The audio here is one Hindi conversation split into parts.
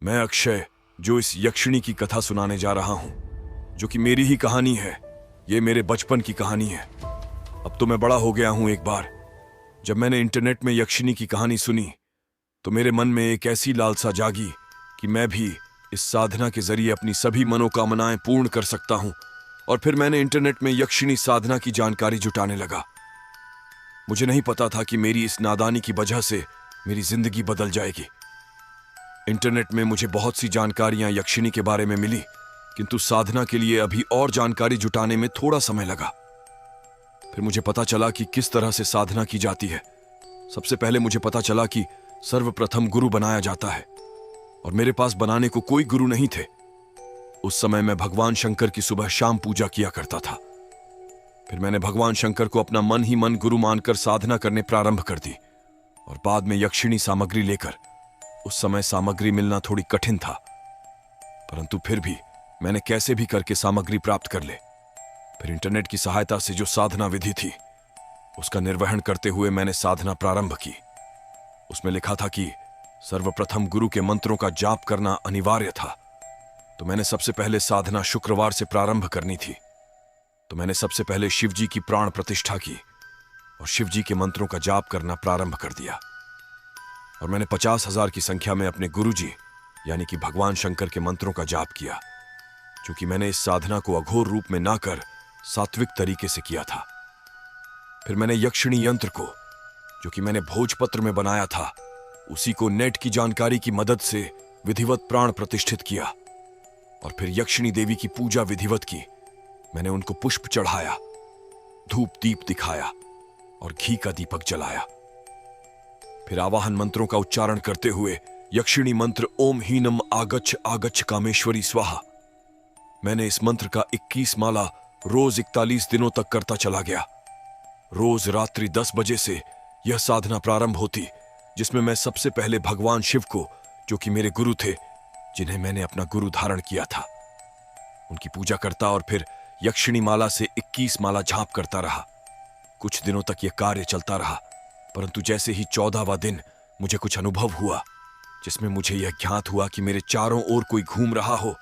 मैं अक्षय, जो इस यक्षिणी की कथा सुनाने जा रहा हूं, जो कि मेरी ही कहानी है। ये मेरे बचपन की कहानी है। अब तो मैं बड़ा हो गया हूं। एक बार जब मैंने इंटरनेट में यक्षिणी की कहानी सुनी तो मेरे मन में एक ऐसी लालसा जागी कि मैं भी इस साधना के जरिए अपनी सभी मनोकामनाएं पूर्ण कर सकता हूं। और फिर मैंने इंटरनेट में यक्षिणी साधना की जानकारी जुटाने लगा। मुझे नहीं पता था कि मेरी इस नादानी की वजह से मेरी जिंदगी बदल जाएगी। इंटरनेट में मुझे बहुत सी जानकारियां यक्षिणी के बारे में मिली, किंतु साधना के लिए अभी और जानकारी जुटाने में थोड़ा समय लगा। फिर मुझे पता चला कि किस तरह से साधना की जाती है। सबसे पहले मुझे पता चला कि सर्वप्रथम गुरु बनाया जाता है, और मेरे पास बनाने को कोई गुरु नहीं थे। उस समय मैं भगवान शंकर की सुबह शाम पूजा किया करता था। फिर मैंने भगवान शंकर को अपना मन ही मन गुरु मानकर साधना करने प्रारंभ कर दी, और बाद में यक्षिणी सामग्री लेकर। उस समय सामग्री मिलना थोड़ी कठिन था, परंतु फिर भी मैंने कैसे भी करके सामग्री प्राप्त कर ले। फिर इंटरनेट की सहायता से जो साधना विधि थी उसका निर्वहन करते हुए मैंने साधना प्रारंभ की। उसमें लिखा था कि सर्वप्रथम गुरु के मंत्रों का जाप करना अनिवार्य था। तो मैंने सबसे पहले साधना शुक्रवार से प्रारंभ करनी थी। तो मैंने सबसे पहले शिव जी की प्राण प्रतिष्ठा की और शिव जी के मंत्रों का जाप करना प्रारंभ कर दिया। और मैंने 50,000 की संख्या में अपने गुरु जी यानी कि भगवान शंकर के मंत्रों का जाप किया, क्योंकि मैंने इस साधना को अघोर रूप में ना कर सात्विक तरीके से किया था। फिर मैंने यक्षिणी यंत्र को, जो कि मैंने भोजपत्र में बनाया था, उसी को नेट की जानकारी की मदद से विधिवत प्राण प्रतिष्ठित किया। और फिर यक्षिणी देवी की पूजा विधिवत की। मैंने उनको पुष्प चढ़ाया, धूप दीप दिखाया और घी का दीपक जलाया। फिर आवाहन मंत्रों का उच्चारण करते हुए यक्षिणी मंत्र ओम हीनम आगच्छ आगच्छ कामेश्वरी स्वाहा, मैंने इस मंत्र का 21 माला रोज 41 दिनों तक करता चला गया। रोज रात्रि 10 बजे से यह साधना प्रारंभ होती, जिसमें मैं सबसे पहले भगवान शिव को, जो कि मेरे गुरु थे, जिन्हें मैंने अपना गुरु धारण किया था, उनकी पूजा करता और फिर यक्षिणी माला से 21 माला झाप करता रहा। कुछ दिनों तक यह कार्य चलता रहा, परंतु जैसे ही 14वां दिन मुझे कुछ अनुभव हुआ, जिसमें मुझे यह ज्ञात हुआ कि मेरे चारों ओर कोई घूम रहा हो,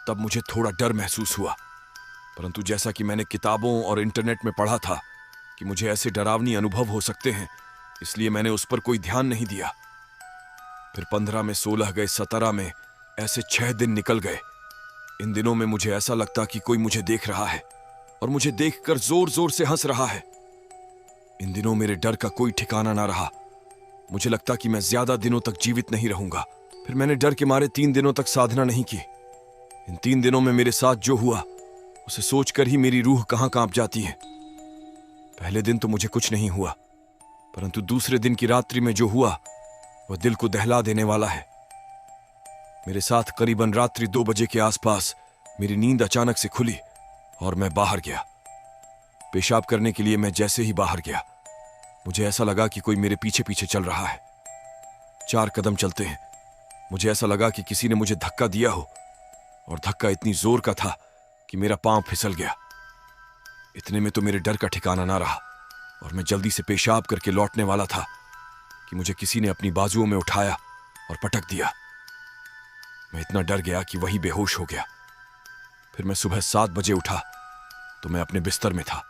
तब मुझे थोड़ा डर महसूस हुआ। परंतु जैसा कि मैंने किताबों और इंटरनेट में पढ़ा था कि मुझे ऐसे डरावनी अनुभव हो सकते हैं, इसलिए मैंने उस पर कोई ध्यान नहीं दिया। फिर 15 में 16 गए, 17 में, ऐसे 6 दिन निकल गए। इन दिनों में मुझे ऐसा लगता कि कोई मुझे देख रहा है और मुझे देखकर जोर जोर से हंस रहा है। इन दिनों मेरे डर का कोई ठिकाना ना रहा। मुझे लगता कि मैं ज्यादा दिनों तक जीवित नहीं रहूंगा। फिर मैंने डर के मारे 3 दिनों तक साधना नहीं की। इन 3 दिनों में मेरे साथ जो हुआ उसे सोचकर ही मेरी रूह कहां कांप जाती है। पहले दिन तो मुझे कुछ नहीं हुआ, परंतु दूसरे दिन की रात्रि में जो हुआ वह दिल को दहला देने वाला है। मेरे साथ करीबन रात्रि 2 बजे के आसपास मेरी नींद अचानक से खुली और मैं बाहर गया। पेशाब करने के लिए मैं जैसे ही बाहर गया, मुझे ऐसा लगा कि कोई मेरे पीछे पीछे चल रहा है। 4 कदम चलते हैं मुझे ऐसा लगा कि किसी ने मुझे धक्का दिया हो, और धक्का इतनी जोर का था कि मेरा पांव फिसल गया। इतने में तो मेरे डर का ठिकाना ना रहा और मैं जल्दी से पेशाब करके लौटने वाला था कि मुझे किसी ने अपनी बाजुओं में उठाया और पटक दिया। मैं इतना डर गया कि वही बेहोश हो गया। फिर मैं सुबह 7 बजे उठा तो मैं अपने बिस्तर में था।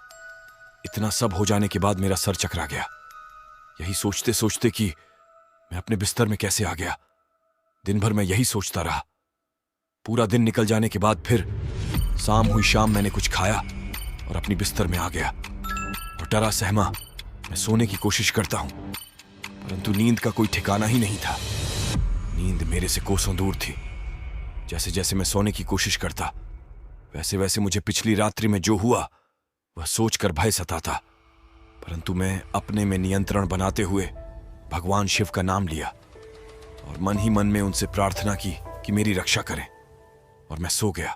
इतना सब हो जाने के बाद मेरा सर चकरा गया, यही सोचते सोचते कि मैं अपने बिस्तर में कैसे आ गया। दिन भर मैं यही सोचता रहा। पूरा दिन निकल जाने के बाद फिर शाम हुई। शाम मैंने कुछ खाया और अपनी बिस्तर में आ गया, और डरा सहमा मैं सोने की कोशिश करता हूं, परंतु नींद का कोई ठिकाना ही नहीं था। नींद मेरे से कोसों दूर थी। जैसे जैसे मैं सोने की कोशिश करता, वैसे वैसे मुझे पिछली रात्रि में जो हुआ वह सोचकर भय सताता, परंतु मैं अपने में नियंत्रण बनाते हुए भगवान शिव का नाम लिया और मन ही मन में उनसे प्रार्थना की कि मेरी रक्षा करें, और मैं सो गया।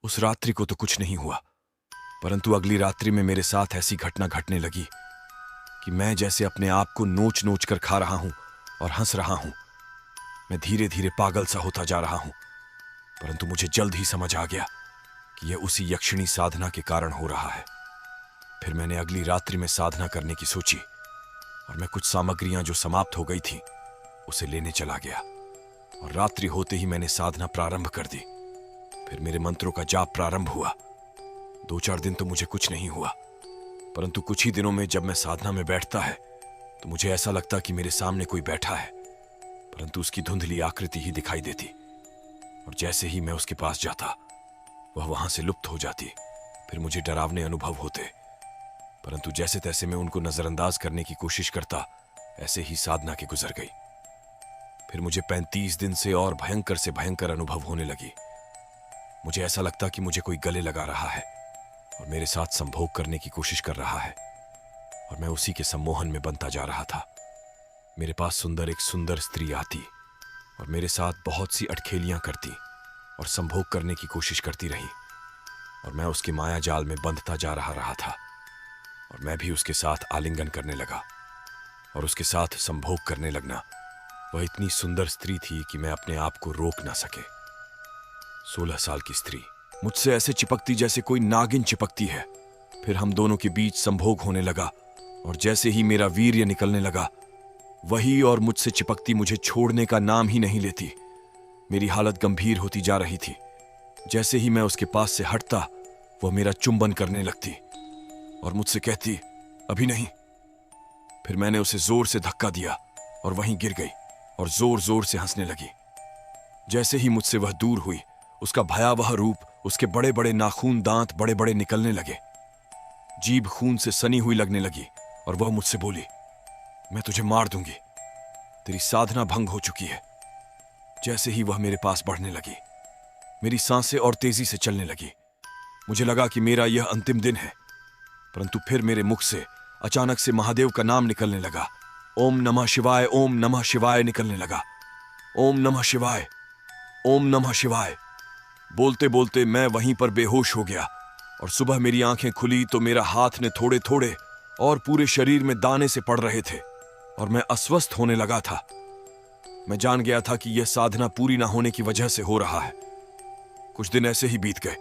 उस रात्रि को तो कुछ नहीं हुआ, परंतु अगली रात्रि में मेरे साथ ऐसी घटना घटने लगी कि मैं जैसे अपने आप को नोच नोच कर खा रहा हूं और हंस रहा हूं। मैं धीरे धीरे पागल सा होता जा रहा हूं, परंतु मुझे जल्द ही समझ आ गया कि यह उसी यक्षिणी साधना के कारण हो रहा है। फिर मैंने अगली रात्रि में साधना करने की सोची और मैं कुछ सामग्रियां जो समाप्त हो गई थी उसे लेने चला गया। और रात्रि होते ही मैंने साधना प्रारंभ कर दी। फिर मेरे मंत्रों का जाप प्रारंभ हुआ। 2-4 दिन तो मुझे कुछ नहीं हुआ, परंतु कुछ ही दिनों में जब मैं साधना में बैठता है तो मुझे ऐसा लगता कि मेरे सामने कोई बैठा है, परंतु उसकी धुंधली आकृति ही दिखाई देती। और जैसे ही मैं उसके पास जाता वह वहां से लुप्त हो जाती। फिर मुझे डरावने अनुभव होते, परंतु जैसे तैसे मैं उनको नजरअंदाज करने की कोशिश करता। ऐसे ही साधना के गुजर गई। फिर मुझे 35 दिन से और भयंकर से भयंकर अनुभव होने लगी। मुझे ऐसा लगता कि मुझे कोई गले लगा रहा है और मेरे साथ संभोग करने की कोशिश कर रहा है, और मैं उसी के सम्मोहन में बनता जा रहा था। मेरे पास एक सुंदर स्त्री आती और मेरे साथ बहुत सी अटखेलियां करती और संभोग करने की कोशिश करती रही, और मैं उसके माया जाल में बंधता जा रहा था। और मैं भी उसके साथ आलिंगन करने लगा और उसके साथ संभोग करने लगना। वह इतनी सुंदर स्त्री थी कि मैं अपने आप को रोक ना सके। 16 साल की स्त्री मुझसे ऐसे चिपकती जैसे कोई नागिन चिपकती है। फिर हम दोनों के बीच संभोग होने लगा, और जैसे ही मेरा वीर्य निकलने लगा, वही और मुझसे चिपकती मुझे छोड़ने का नाम ही नहीं लेती। मेरी हालत गंभीर होती जा रही थी। जैसे ही मैं उसके पास से हटता, वह मेरा चुंबन करने लगती और मुझसे कहती, अभी नहीं। फिर मैंने उसे जोर से धक्का दिया और वहीं गिर गई और जोर जोर से हंसने लगी। जैसे ही मुझसे वह दूर हुई, उसका भयावह रूप, उसके बड़े बड़े नाखून, दांत बड़े बड़े निकलने लगे, जीभ खून से सनी हुई लगने लगी, और वह मुझसे बोली, मैं तुझे मार दूंगी, तेरी साधना भंग हो चुकी है। जैसे ही वह मेरे पास बढ़ने लगी, मेरी सांसें और तेजी से चलने लगी। मुझे लगा कि मेरा यह अंतिम दिन है, परंतु फिर मेरे मुख से अचानक से महादेव का नाम निकलने लगा। ओम नमः शिवाय, ओम नमः शिवाय निकलने लगा। ओम नमः शिवाय, ओम नमः शिवाय। बोलते बोलते मैं वहीं पर बेहोश हो गया, और सुबह मेरी आंखें खुली तो मेरा हाथ ने थोड़े थोड़े और पूरे शरीर में दाने से पड़ रहे थे, और मैं अस्वस्थ होने लगा था। मैं जान गया था कि यह साधना पूरी ना होने की वजह से हो रहा है। कुछ दिन ऐसे ही बीत गए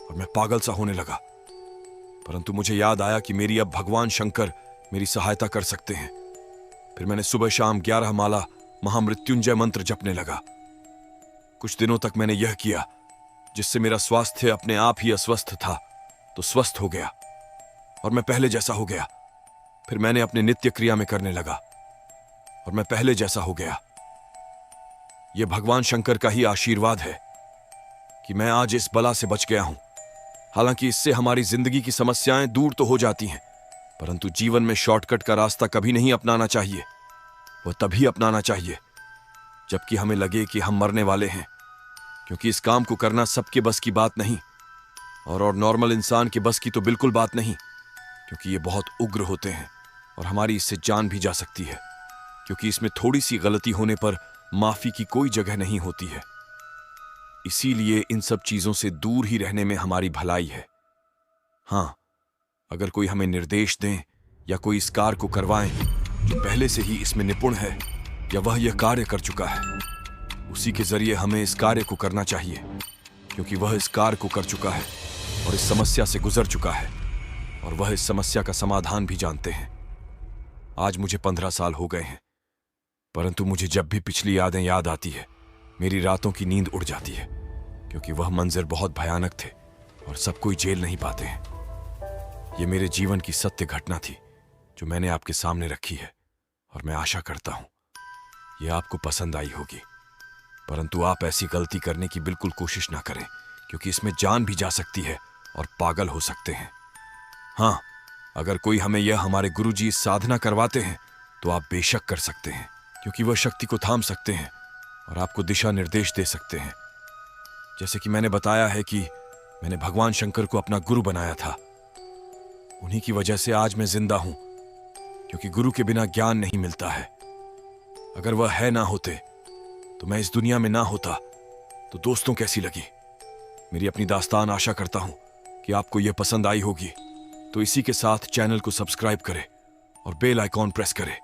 और मैं पागल सा होने लगा, परंतु मुझे याद आया कि मेरी अब भगवान शंकर मेरी सहायता कर सकते हैं। फिर मैंने सुबह शाम 11 माला महामृत्युंजय मंत्र जपने लगा। कुछ दिनों तक मैंने यह किया, जिससे मेरा स्वास्थ्य अपने आप ही अस्वस्थ था तो स्वस्थ हो गया, और मैं पहले जैसा हो गया। फिर मैंने अपने नित्य क्रिया में करने लगा और मैं पहले जैसा हो गया। यह भगवान शंकर का ही आशीर्वाद है कि मैं आज इस बला से बच गया हूं। हालांकि इससे हमारी जिंदगी की समस्याएं दूर तो हो जाती हैं, परंतु जीवन में शॉर्टकट का रास्ता कभी नहीं अपनाना चाहिए। वह तभी अपनाना चाहिए जबकि हमें लगे कि हम मरने वाले हैं, क्योंकि इस काम को करना सबके बस की बात नहीं, और नॉर्मल इंसान के बस की तो बिल्कुल बात नहीं, क्योंकि ये बहुत उग्र होते हैं और हमारी इससे जान भी जा सकती है, क्योंकि इसमें थोड़ी सी गलती होने पर माफी की कोई जगह नहीं होती है। इसीलिए इन सब चीजों से दूर ही रहने में हमारी भलाई है। हां, अगर कोई हमें निर्देश दें या कोई इस कार्य को करवाएं जो पहले से ही इसमें निपुण है या वह यह कार्य कर चुका है, उसी के जरिए हमें इस कार्य को करना चाहिए, क्योंकि वह इस कार्य को कर चुका है और इस समस्या से गुजर चुका है, और वह इस समस्या का समाधान भी जानते हैं। आज मुझे 15 साल हो गए हैं, परंतु मुझे जब भी पिछली यादें याद आती है, मेरी रातों की नींद उड़ जाती है, क्योंकि वह मंजर बहुत भयानक थे और सब कोई झेल नहीं पाते हैं। यह मेरे जीवन की सत्य घटना थी जो मैंने आपके सामने रखी है, और मैं आशा करता हूं यह आपको पसंद आई होगी। परंतु आप ऐसी गलती करने की बिल्कुल कोशिश ना करें, क्योंकि इसमें जान भी जा सकती है और पागल हो सकते हैं। हां, अगर कोई हमें यह हमारे गुरुजी साधना करवाते हैं तो आप बेशक कर सकते हैं, क्योंकि वह शक्ति को थाम सकते हैं और आपको दिशा निर्देश दे सकते हैं। जैसे कि मैंने बताया है कि मैंने भगवान शंकर को अपना गुरु बनाया था। उन्हीं की वजह से आज मैं जिंदा हूं, क्योंकि गुरु के बिना ज्ञान नहीं मिलता है। अगर वह है ना होते तो मैं इस दुनिया में ना होता, तो दोस्तों कैसी लगी मेरी अपनी दास्तान। आशा करता हूं कि आपको यह पसंद आई होगी, तो इसी के साथ चैनल को सब्सक्राइब करें और बेल आइकॉन प्रेस करें